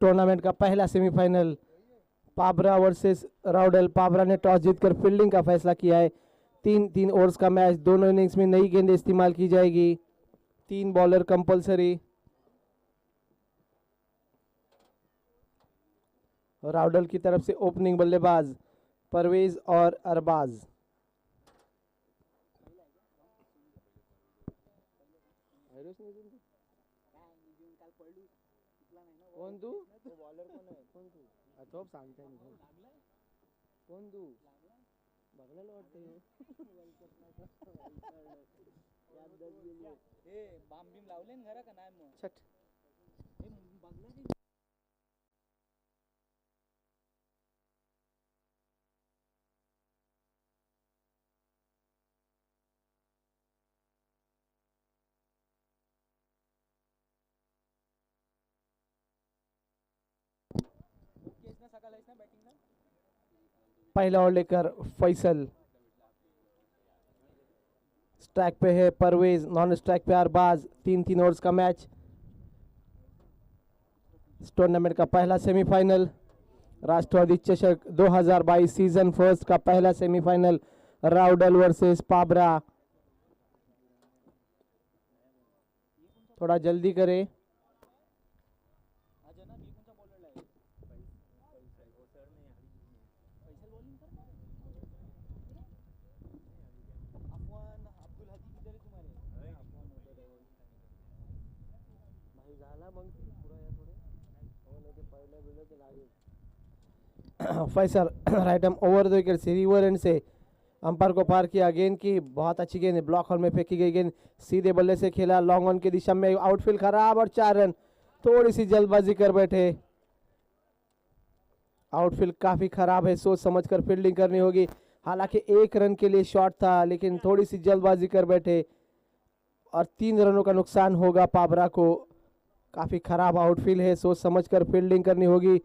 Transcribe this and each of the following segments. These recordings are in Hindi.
टूर्नामेंट का पहला सेमीफाइनल पाबरा वर्सेस राउडल। पाबरा ने टॉस जीतकर फील्डिंग का फैसला किया है। 3-3 ओवर्स का मैच, दोनों इनिंग्स में नई गेंदें इस्तेमाल की जाएगी। 3 बॉलर कंपलसरी। राउडल की तरफ से ओपनिंग बल्लेबाज परवेज और अरबाज। कोण तू? बॉलर कोण आहे? कोण तू? झोप सांगताय मी. कोण तू? बघलेलं वाटतं. ए बाम बीम लावले ना घरा का नाही मग? छट. हे बघला की पहला ओवर लेकर फैसल। स्ट्राइक पे है परवेज, नॉन स्ट्राइक पे अरबाज। 3-3 ओवर्स का मैच। इस टूर्नामेंट का पहला सेमीफाइनल राष्ट्रवादी चषक 2022 सीजन फर्स्ट का पहला सेमीफाइनल राउडल वर्सेस पाबरा। थोड़ा जल्दी करें। Faisal right arm over the wicket, river and से अंपायर को पार किया। गेंद की बहुत अच्छी गेंद, ब्लॉक होल में फेंकी गई गेंद सीधे बल्ले से खेला लॉन्ग ऑन की दिशा में। आउटफील्ड खराब और 4 रन। थोड़ी सी जल्दबाजी कर बैठे। आउटफील्ड काफी खराब है, सोच समझकर फील्डिंग करनी होगी। हालांकि 1 रन के लिए शॉट था, लेकिन थोड़ी सी जल्दबाजी कर बैठे और 3 रनों का नुकसान होगा पाबरा को। काफी खराब आउटफील्ड है, सोच समझकर फील्डिंग करनी होगी।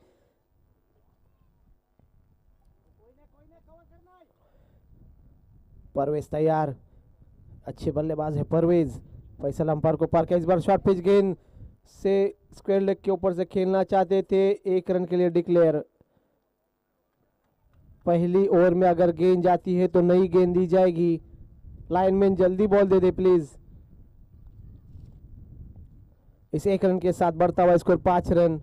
परवेज तैयार, अच्छे बल्लेबाज है परवेज। फैसल अंपायर को पार किया। इस बार शॉर्ट पिच गेंद से स्क्वायर लेग के ऊपर से खेलना चाहते थे। 1 रन के लिए डिक्लेयर। पहली ओवर में अगर गेंद जाती है तो नई गेंद दी जाएगी। लाइनमैन जल्दी बॉल दे दे प्लीज। इस 1 रन के साथ बढ़ता हुआ स्कोर 5 रन।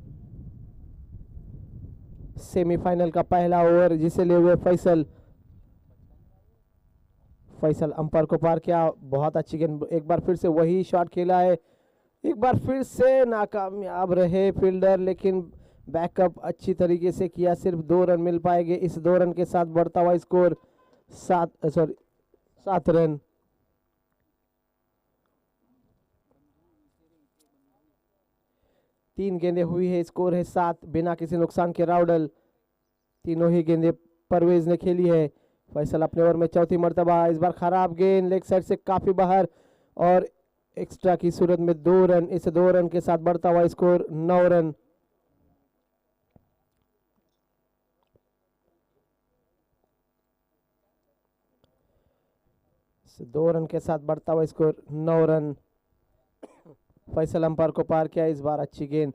सेमीफाइनल का पहला ओवर जिसे ले हुए फैसल। फैसल अंपायर को पार किया, बहुत अच्छी गेंद। एक बार फिर से वही शॉट खेला है, एक बार फिर से नाकामयाब रहे फील्डर, लेकिन बैकअप अच्छी तरीके से किया। सिर्फ 2 रन मिल पाएंगे। इस 2 रन के साथ बढ़ता हुआ स्कोर 7 रन। तीन गेंदें हुई है, स्कोर है 7 बिना किसी नुकसान के। राउडल तीनों ही गेंदें परवेज ने खेली है। फैसल अपने ओवर में चौथी मर्तबा। इस बार खराब गेंद लेग साइड से काफी बाहर और एक्स्ट्रा की सूरत में 2 रन। इस 2 रन के साथ बढ़ता हुआ स्कोर 9 रन। इस 2 रन के साथ बढ़ता हुआ स्कोर 9 रन। फैसल अंपायर को पार किया। इस बार अच्छी गेंद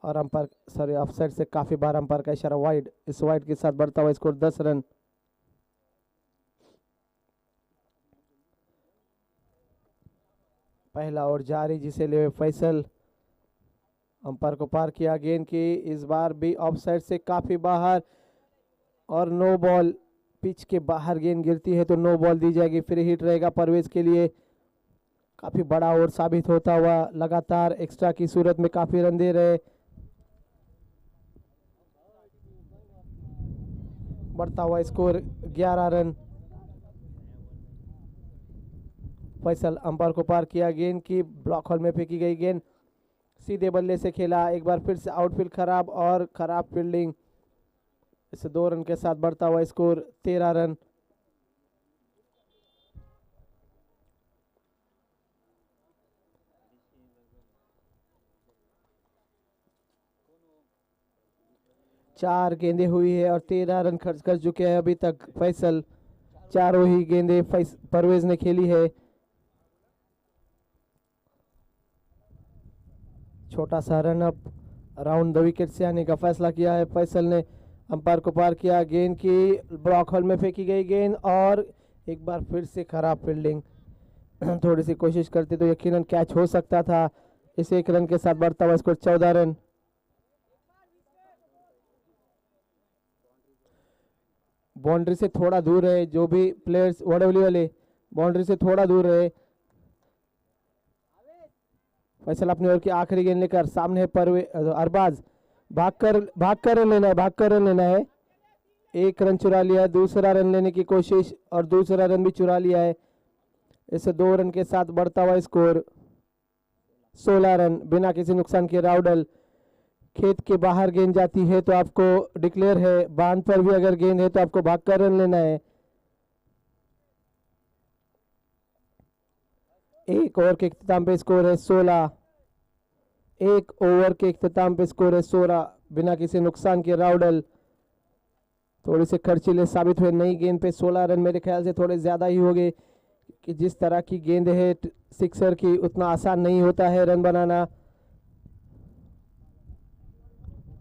और अंपायर सॉरी ऑफसाइड से काफी बार अंपायर का इशारा वाइड। इस वाइड के साथ बढ़ता हुआ स्कोर 10 रन। पहला ओवर जारी जिसे ले फैसल। अंपायर को पार किया, गेंद की इस बार भी ऑफसाइड से काफी बाहर और नो बॉल। पिच के बाहर गेंद गिरती है तो नो बॉल दी जाएगी। फ्री हिट रहेगा परवेज के लिए। काफी बड़ा ओवर साबित होता हुआ, लगातार एक्स्ट्रा की सूरत में काफी रन दे रहे। बढ़ता हुआ स्कोर 11 रन। फैसल अंपायर को पार किया, गेंद की ब्लॉक होल में फेंकी गई गेंद सीधे बल्ले से खेला। एक बार फिर से आउटफील्ड खराब और खराब फील्डिंग। इस 2 रन के साथ बढ़ता हुआ स्कोर 13 रन। चार गेंदें हुई है और 13 रन खर्च कर चुके हैं अभी तक फैसल। चारों ही गेंदें परवेज ने खेली है। छोटा सा run up around the wicket से आने का फैसला किया है फैसल ने। अंपायर को पार किया, गेंद की ब्लॉक होल में फेंकी गई गेंद और एक बार फिर से खराब फील्डिंग। थोड़ी सी कोशिश करते तो यकीनन कैच हो सकता था। इस एक रन के साथ बढ़ता हुआ स्कोर 14 रन। बाउंड्री से थोड़ा दूर है, जो भी प्लेयर्स वडवली वाले बाउंड्री से थोड़ा दूर रहे। फैसल अपनी ओर की आखिरी गेंद लेकर सामने है अरबाज, भागकर रन लेना है। एक रन चुरा लिया है, दूसरा रन लेने की कोशिश और दूसरा रन भी चुरा लिया है। इसे 2 रन के साथ बढ़ता हुआ स्कोर 16 रन बिना किसी नुकसान के। राउडल, खेत के बाहर गेंद जाती है तो आपको डिक्लेयर है, बांध पर भी अगर गेंद है तो आपको भागकर रन लेना है। एक ओवर के इख्तिताम पे स्कोर है 16। एक ओवर के इख्तिताम पे स्कोर है 16 बिना किसी नुकसान के। राउडल थोड़ी से खर्चीले साबित हुए, नई गेंद पे 16 रन मेरे ख्याल से थोड़े ज्यादा ही हो गए कि जिस तरह की गेंद है सिक्सर की उतना आसान नहीं होता है रन बनाना।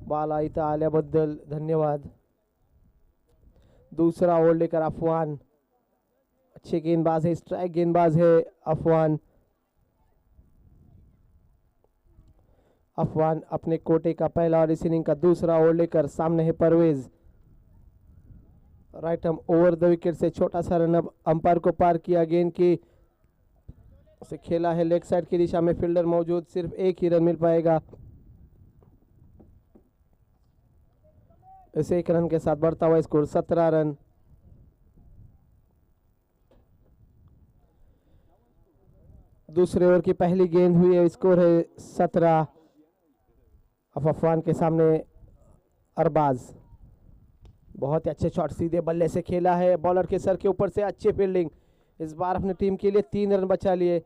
बाला इथं आल्याबद्दल धन्यवाद। दूसरा ओवर लेकर अफवान, अच्छे गेंदबाज है, स्ट्राइक गेंदबाज है अफवान। अफवान अपने कोटे का पहला और इस इनिंग का दूसरा ओवर लेकर सामने है Parvez. Right arm over the wicket से छोटा सा रन अब अंपायर को पार किया, गेंद की उसे खेला है लेग साइड की दिशा में, फील्डर मौजूद, सिर्फ एक ही रन मिल पाएगा। इस एक रन के साथ बढ़ता हुआ स्कोर 17 रन। दूसरे ओवर की पहली गेंद हुई है, स्कोर है 17। अफवान के सामने अरबाज, बहुत ही अच्छे शॉट सीधे बल्ले से खेला है, बॉलर के सर के ऊपर से अच्छी फील्डिंग। इस बार अपनी टीम के लिए 3 रन बचा लिए।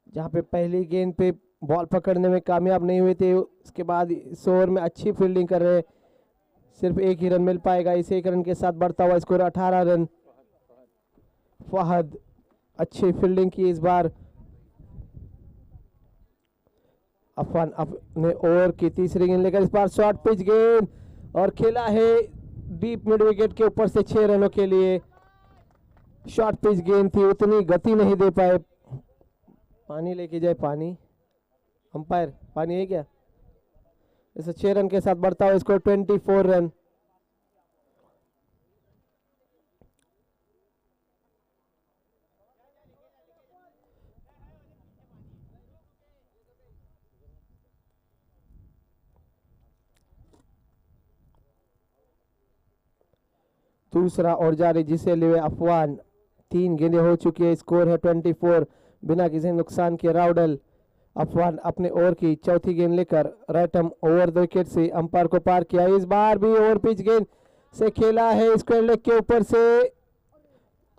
जहां पे पहली गेंद पे बॉल पकड़ने में कामयाब नहीं हुए थे, उसके बाद इस ओवर में अच्छी फील्डिंग कर रहे, सिर्फ एक ही रन मिल पाएगा। इस एक रन के साथ बढ़ता हुआ स्कोर 18 रन। फहद अच्छी फील्डिंग की इस बार। अफवान अपने ओवर की तीसरी गेंद लेकर इस बार शॉर्ट पिच गेंद और खेला है डीप मिड विकेट के ऊपर से 6 रनों के लिए। शॉर्ट पिच गेंद थी, उतनी गति नहीं दे पाए। पानी लेके जाए, पानी अंपायर, पानी है क्या? इसे 6 रन के साथ बढ़ता हुआ स्कोर 24 रन। दूसरा और जारी जिसे लिए अफवान, 3 गेंदें हो चुकी है, स्कोर है 24 बिना किसी नुकसान के। राउडल, अफवान अपने ओवर की चौथी गेंद लेकर right arm over the wicket से अंपायर को पार किया। इस बार भी ओवर पिच गेंद से खेला है स्क्वायर लेग के ऊपर से।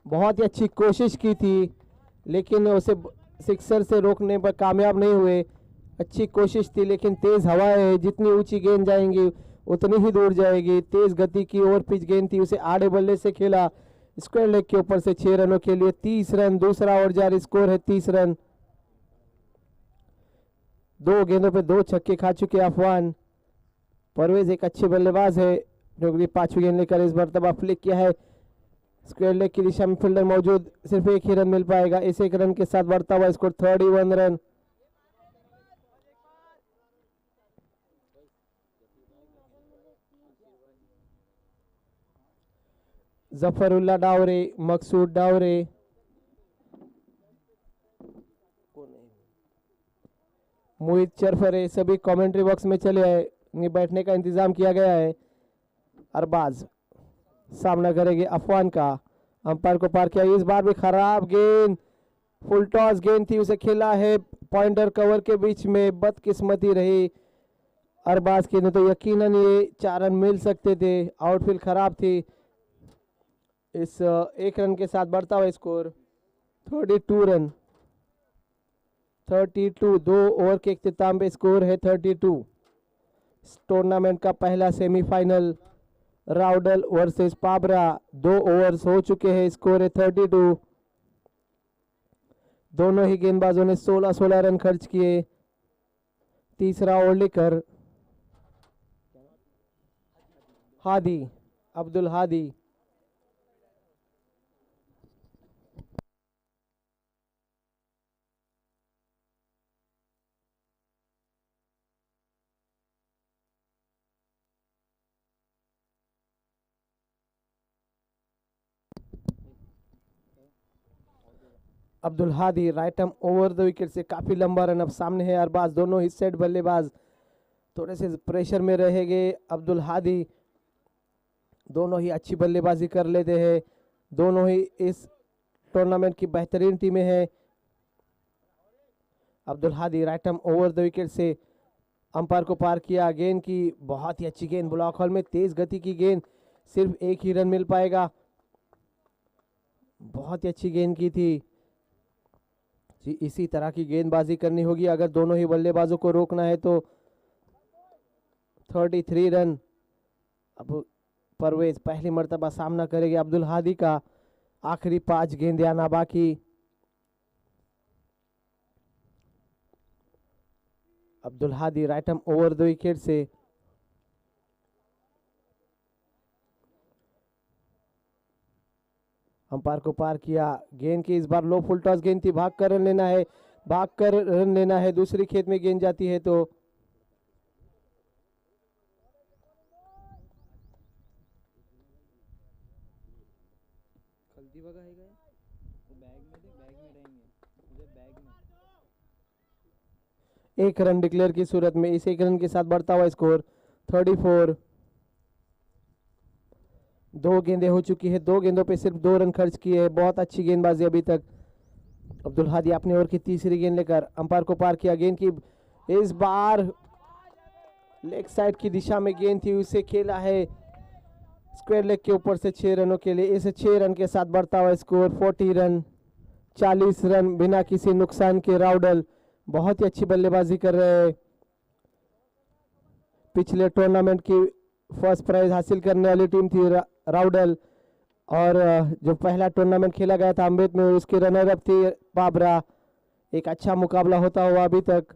बहुत ही अच्छी कोशिश की थी लेकिन उसे सिक्सर से रोकने पर कामयाब नहीं हुए। अच्छी कोशिश थी लेकिन तेज हवा है, जितनी ऊंची गेंद जाएंगी उतनी ही दूर जाएगी। तेज गति की ओवर पिच गेंद थी, उसे आड़े बल्ले से खेला स्क्वायर लेग के ऊपर से 6 रनों के लिए। 30 रन दूसरा ओवर जारी, स्कोर है 30 रन। 2 गेंदों पे 2 छक्के खा चुके अफवान। परवेज एक अच्छे बल्लेबाज है जो कि 5वीं गेंद लेकर इस मरतबा फ्लिक किया है स्क्वायर लेग की दिशा में, फील्डर मौजूद, सिर्फ एक ही रन मिल पाएगा। इस एक रन के साथ बढ़ता हुआ स्कोर 31 रन। जफरुल्ला डावरे, मकसूद डावरे, मोहित चरफरे सभी कमेंट्री बॉक्स में चले आए, बैठने का इंतजाम किया गया है। अरबाज सामना करेंगे अफवान का, अंपायर को पार किया। इस बार भी खराब गेंद, फुल टॉस गेंद थी, उसे खेला है पॉइंटर कवर के बीच में, बदकिस्मती रही अरबाज की, नहीं तो यकीनन ये 4 रन मिल सकते थे। आउटफील्ड खराब थी। इस एक रन के साथ बढ़ता हुआ स्कोर 32 रन। 32, 2 ओवर के इख्तिताम पे स्कोर है 32। इस टूर्नामेंट का पहला सेमीफाइनल राउडल वर्सेस पाबरा, 2 ओवर्स हो चुके हैं, स्कोर है 32। दोनों ही गेंदबाजों ने 16-16 रन खर्च किए। तीसरा ओवर लेकर Hadi, Abdul Hadi. Abdul Hadi right arm over the wicket से काफी लंबा रन। अब सामने है अरबाज, दोनों ही सेट बल्लेबाज थोड़े से प्रेशर में रहेंगे। अब्दुल हादी दोनों ही अच्छी बल्लेबाजी कर लेते हैं, दोनों ही इस टूर्नामेंट की बेहतरीन टीमें हैं। Abdul Hadi right arm over the wicket से अंपायर को पार किया, गेंद की बहुत ही अच्छी गेंद, ब्लॉक हॉल में तेज गति की गेंद, सिर्फ एक ही रन मिल पाएगा। बहुत ही अच्छी गेंद की थी जी, इसी तरह की गेंदबाजी करनी होगी अगर दोनों ही बल्लेबाजों को रोकना है तो। 33 रन। अब परवेज पहली मर्तबा सामना करेंगे अब्दुल हादी का, आखिरी 5 गेंदें आना बाकी। Abdul Hadi right arm over the wicket से अंपायर को पार किया, गेंद की इस बार लो फुल टॉस गेंद थी, भाग कर रन लेना है, भाग कर रन लेना है, दूसरी खेत में गेंद जाती है तो हल्दी वगैरह है क्या? वो बैग में दे, बैग में रहेंगे मुझे, बैग में। एक रन डिक्लेयर की सूरत में इस एक रन के साथ बढ़ता हुआ स्कोर 34। 2 गेंदें हो चुकी है, 2 गेंदों पे सिर्फ 2 रन खर्च किए हैं, बहुत अच्छी गेंदबाजी अभी तक। अब्दुल हादी अपने ओवर की तीसरी गेंद लेकर अंपायर को पार किया, गेंद की इस बार लेग साइड की दिशा में गेंद थी, उसे खेला है स्क्वायर लेग के ऊपर से 6 रनों के लिए। इस 6 रन के साथ बढ़ता हुआ स्कोर 40 रन, 40 रन बिना किसी नुकसान के। राउडल बहुत ही अच्छी बल्लेबाजी कर रहे हैं, पिछले टूर्नामेंट की फर्स्ट प्राइज हासिल करने वाली टीम थी राउडल, और जो पहला टूर्नामेंट खेला गया था अम्बेद में उसके रनर अप थी बाबरा। एक अच्छा मुकाबला होता हुआ अभी तक।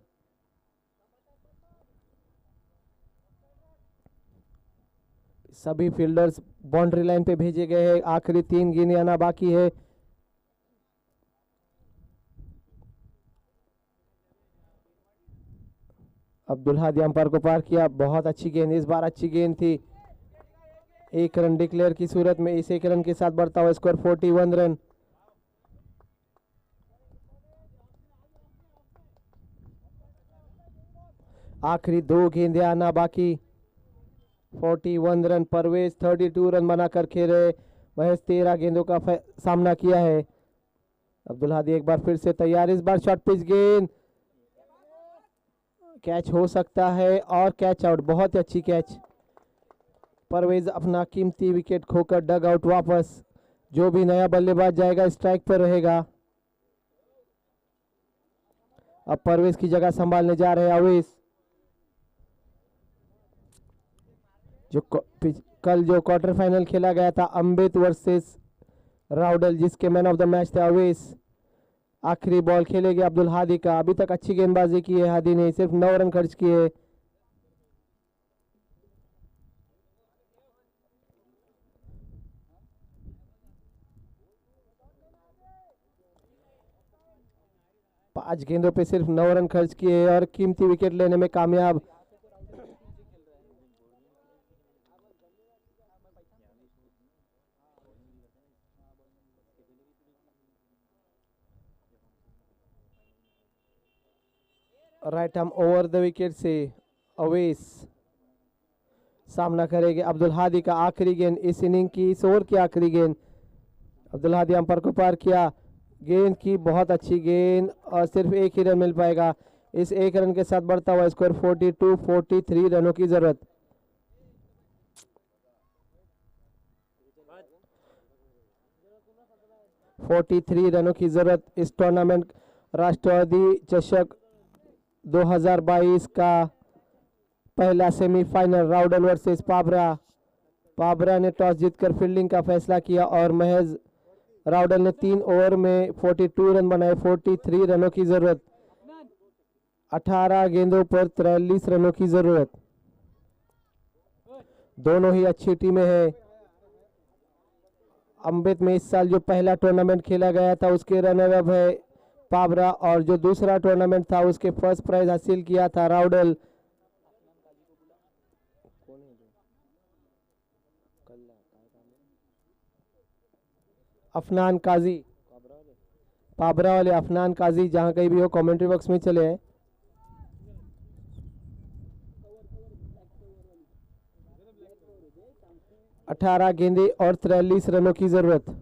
सभी फील्डर्स बाउंड्री लाइन पे भेजे गए हैं, आखिरी 3 गेंदें आना बाकी है। अब्दुल हादी अंपायर को पार किया, बहुत अच्छी गेंद, इस बार अच्छी गेंद थी। 1 रन डिक्लेयर की सूरत में इस 1 रन के साथ बढ़ता हुआ स्कोर 41 रन। आखिरी 2 गेंदें आना बाकी। 41 रन। परवेज 32 रन बनाकर खेले, महज 13 गेंदों का सामना किया है। अब्दुल हादी एक बार फिर से तैयार, इस बार शॉर्ट पिच गेंद, कैच हो सकता है और कैच आउट, बहुत ही अच्छी कैच। परवेज अपना कीमती विकेट खोकर डग आउट वापस। जो भी नया बल्लेबाज जाएगा स्ट्राइक पर रहेगा। अब परवेज की जगह संभालने जा रहे हैं अवेश, जो कल जो क्वार्टर फाइनल खेला गया था अम्बेद वर्सेस राउडल, जिसके मैन ऑफ द मैच थे अवेश। आखिरी बॉल खेलेगी अब्दुल हादी का। अभी तक अच्छी गेंदबाजी की है हादी ने, सिर्फ 9 रन खर्च किए। पांच गेंदों पे सिर्फ 9 रन खर्च किए और कीमती विकेट लेने में कामयाब। Right arm over the wicket से अवेश सामना करेंगे अब्दुल हादी का। आखिरी गेंद इस इनिंग की, इस ओवर की आखिरी गेंद। अब्दुल हादी अंपायर को पार किया, गेंद की बहुत अच्छी गेंद और सिर्फ 1 ही रन मिल पाएगा। इस 1 रन के साथ बढ़ता हुआ स्कोर 43 रनों की जरूरत। रनों की जरूरत इस टूर्नामेंट राष्ट्रवादी चषक 2022 का पहला सेमीफाइनल राउडल वर्सेस पाबरा। पाबरा ने टॉस जीतकर फील्डिंग का फैसला किया और महज राउडल ने 3 ओवर में 42 रन बनाए। 43 रनों की जरूरत। 18 गेंदों पर 43 रनों की जरूरत। दोनों ही अच्छी टीमें हैं। अमृत में इस साल जो पहला टूर्नामेंट खेला गया था उसके रनर अप है पाबरा, और जो दूसरा टूर्नामेंट था उसके फर्स्ट प्राइज हासिल किया था राउडल। अफनान काजी, पाबरा वाले अफनान काजी, जहां कहीं भी हो कमेंट्री बॉक्स में चले आए। अठारह गेंदे और 43 रनों की जरूरत।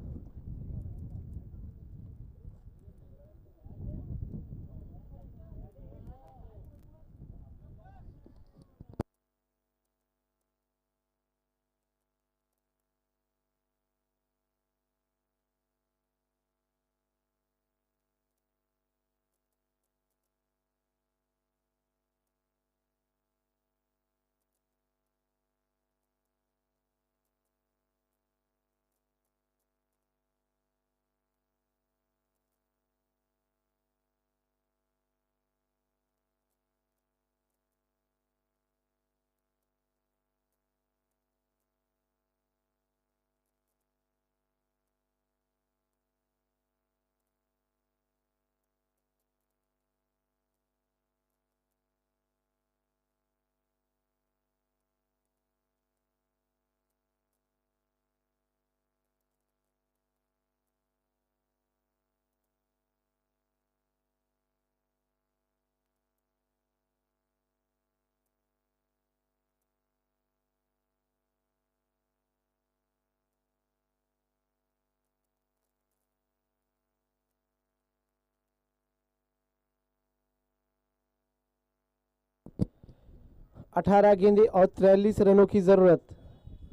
अठारह गेंदे और 43 रनों की जरूरत।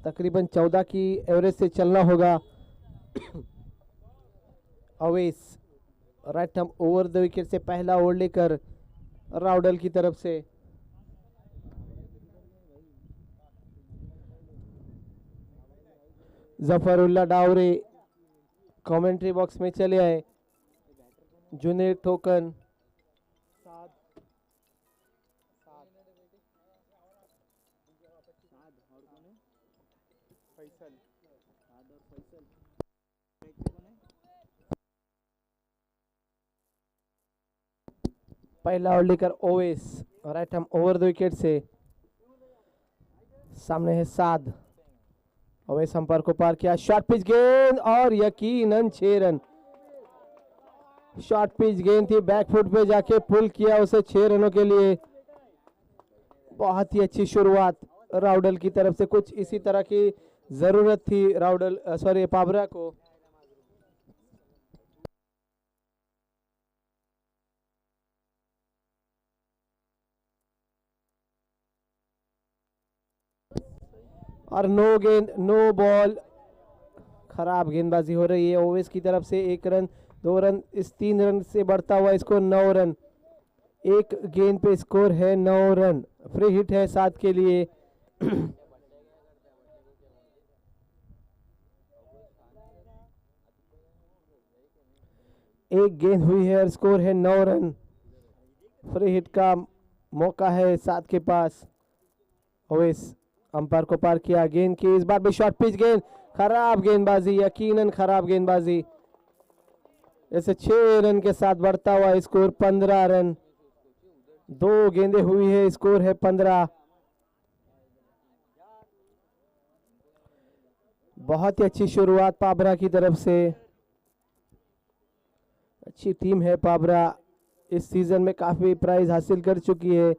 तकरीबन 14 की एवरेज से चलना होगा। अवेश राइट हम ओवर द विकेट से पहला ओवर लेकर राउडल की तरफ से। जफरुल्ला डावरे कमेंट्री बॉक्स में चले आए। जुनेद ठोकन, पहला ओवर लेकर ओवेस राइट हम ओवर द विकेट से। सामने है साद। ओवेस अंपायर को पार किया, शॉर्ट पिच गेंद और यकीनन 6 रन। शॉर्ट पिच गेंद थी, बैकफुट पे जाके पुल किया उसे 6 रनों के लिए। बहुत ही अच्छी शुरुआत राउडल की तरफ से। कुछ इसी तरह की जरूरत थी राउडल सॉरी पाबरा को। और नो गेंद नो बॉल, खराब गेंदबाजी हो रही है ओवेस की तरफ से। 1 रन 2 रन, इस 3 रन से बढ़ता हुआ स्कोर 9 रन। एक गेंद पे स्कोर है 9 रन। फ्री हिट है 7 के लिए। एक गेंद हुई है और स्कोर है 9 रन। फ्री हिट का मौका है 7 के पास। ओवेस अंपायर को पार किया, गेंद की इस बार भी शॉर्ट पिच गेंद, खराब गेंदबाजी, यकीनन खराब गेंदबाजी। ऐसे 6 रन के साथ बढ़ता हुआ स्कोर 15 रन। 2 गेंदें हुई है, स्कोर है 15। बहुत ही अच्छी शुरुआत पाबरा की तरफ से। अच्छी टीम है पाबरा, इस सीजन में काफी प्राइज हासिल कर चुकी है।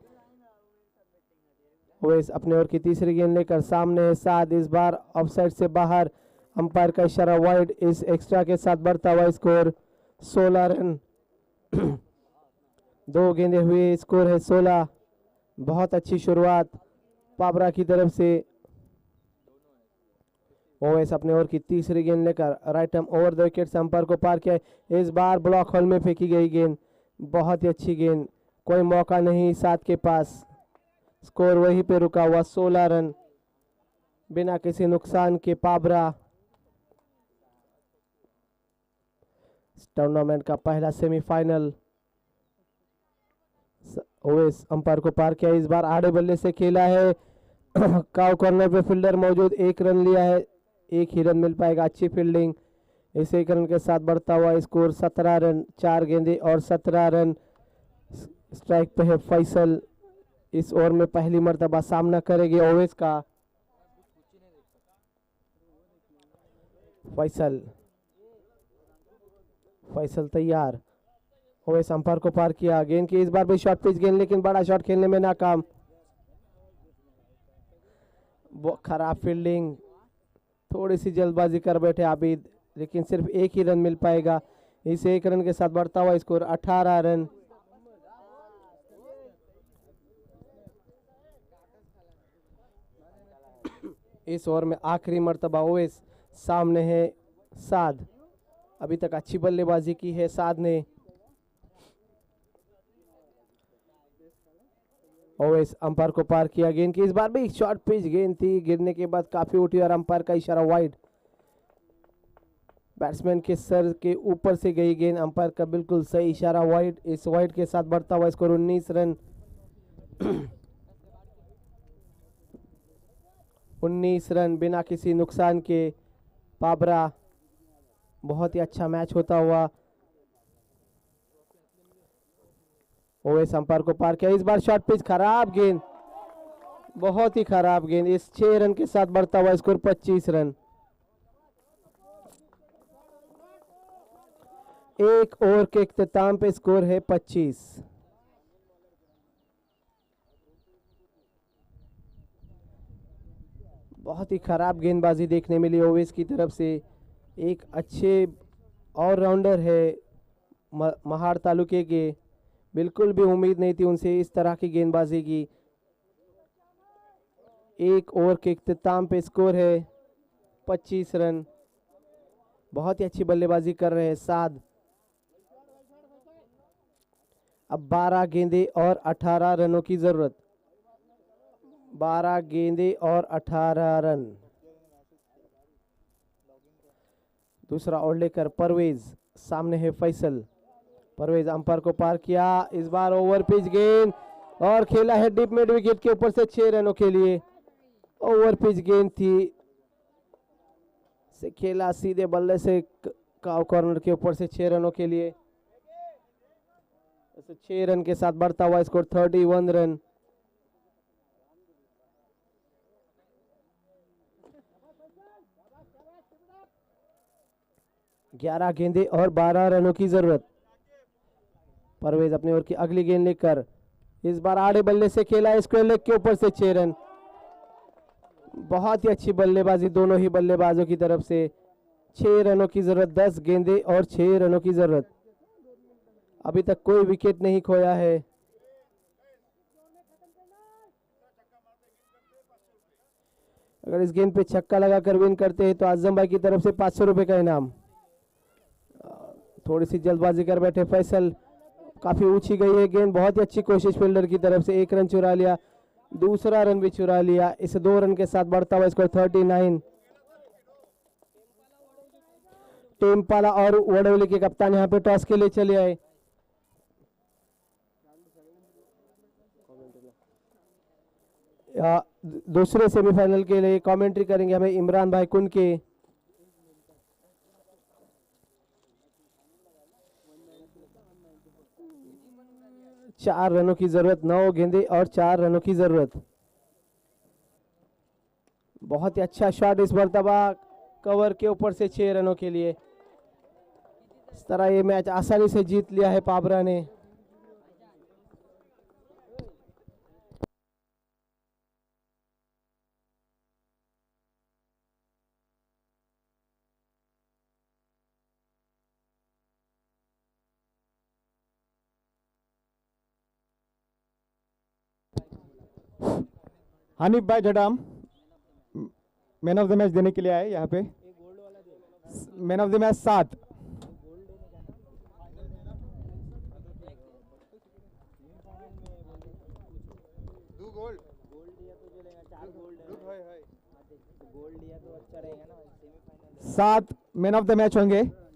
ओवेस अपने ओवर की तीसरी गेंद लेकर सामने है साद, इस बार ऑफसाइड से बाहर। अंपायर का इशारा वाइड, इस एक्स्ट्रा के साथ बढ़ता हुआ स्कोर 16 रन। 2 गेंदें हुई, स्कोर है 16। बहुत अच्छी शुरुआत पाबरा की तरफ से। ओवेस अपने ओवर की तीसरी गेंद लेकर right arm over the wicket से अंपायर को पार किया। इस बार ब्लॉक होल में फेंकी गई गेंद, बहुत ही अच्छी गेंद, कोई मौका नहीं साथ के पास। स्कोर वहीं पे रुका हुआ 16 रन बिना किसी नुकसान के। पाबरा टूर्नामेंट का पहला सेमीफाइनल ओवेस अंपायर को पार किया, इस बार आड़े बल्ले से खेला है काव कॉर्नर पे फील्डर मौजूद, 1 रन लिया है, 1 ही रन मिल पाएगा, अच्छी फील्डिंग। इस 1 रन के साथ बढ़ता हुआ स्कोर 17 रन, 4 गेंदे और 17 रन। स्ट्राइक पे है फैसल, इस ओवर में पहली मर्तबा सामना करेगी ओवेस का। फैसल तैयार, ओवेस अंपायर को पार किया, गेंद की इस बार भी शॉर्ट पिच गेंद, लेकिन बड़ा शॉट खेलने में नाकाम। खराब फील्डिंग, थोड़ी सी जल्दबाजी कर बैठे आबिद, लेकिन सिर्फ 1 ही रन मिल पाएगा। इस 1 रन के साथ बढ़ता हुआ स्कोर 18 रन। इस ओवर में आखिरी मर्तबा ओवेस सामने है साद, अभी तक अच्छी बल्लेबाजी की है साद ने। ओवेस अंपायर को पार किया, गेंद की इस बार भी शॉर्ट पिच गेंद थी, गिरने के बाद काफी उठी और अंपायर का इशारा वाइड। बैट्समैन के सर के ऊपर से गई गेंद, अंपायर का बिल्कुल सही इशारा वाइड। इस वाइड के साथ बढ़ता हुआ स्कोर 19 रन। 19 रन बिना किसी नुकसान के। पाबरा, बहुत ही अच्छा मैच होता हुआ। ओवेस अंपायर को पार किया, इस बार शॉर्ट पिच, खराब गेंद, बहुत ही खराब गेंद। इस 6 रन के साथ बढ़ता हुआ स्कोर 25 रन। 1 ओवर के इख्तिताम पे स्कोर है 25। बहुत ही खराब गेंदबाजी देखने मिली ओवेस की तरफ से। एक अच्छे ऑलराउंडर है महाड़ तालुके के, बिल्कुल भी उम्मीद नहीं थी उनसे इस तरह की गेंदबाजी की। 1 ओवर के इख्तिताम पे स्कोर है 25 रन। बहुत ही अच्छी बल्लेबाजी कर रहे हैं साद। अब 12 गेंदे और 18 रनों की जरूरत। 12 गेंदे और 18 रन। दूसरा ओवर लेकर परवेज, सामने है फैसल। परवेज अंपायर को पार किया, इस बार ओवर पिच गेंद और खेला है डीप मिड विकेट के ऊपर से 6 रनों के लिए। ओवर पिच गेंद थी, से खेला सीधे बल्ले से काव कॉर्नर के ऊपर से 6 रनों के लिए। 6 रन के साथ बढ़ता हुआ स्कोर 31 रन। ग्यारह गेंदे और 12 रनों की जरूरत। परवेज अपनी ओर की अगली गेंद लेकर, इस बार आड़े बल्ले से खेला, स्क्वायर लेग के ऊपर से 6 रन। बहुत ही अच्छी बल्लेबाजी दोनों ही बल्लेबाजों की तरफ से। 6 रनों की जरूरत, 10 गेंदे और 6 रनों की जरूरत। अभी तक कोई विकेट नहीं खोया है। अगर इस गेंद पे छक्का लगाकर विन करते हैं तो आजम भाई की तरफ से 500 रुपए का इनाम। थोड़ी सी जल्दबाजी कर बैठे फैसल, काफी ऊंची गई है गेंद, बहुत ही अच्छी कोशिश फील्डर की तरफ से। 1 रन चुरा लिया, दूसरा रन भी चुरा लिया। इस 2 रन के साथ बढ़ता हुआ स्कोर 39। टेमपाला और वडोली के कप्तान यहाँ पे टॉस के लिए चले आए। दूसरे सेमीफाइनल के लिए कमेंट्री करेंगे हमें इमरान भाई कुन के। चार रनों की जरूरत, 9 गेंदे और 4 रनों की जरूरत। बहुत ही अच्छा शॉट इस मर्तबा कवर के ऊपर से 6 रनों के लिए। इस तरह ये मैच आसानी से जीत लिया है पाबरा ने। हानिफ भाई जडाम मैन ऑफ द मैच देने के लिए आए यहाँ पे। Man of the match 7। सात मैन ऑफ द मैच होंगे।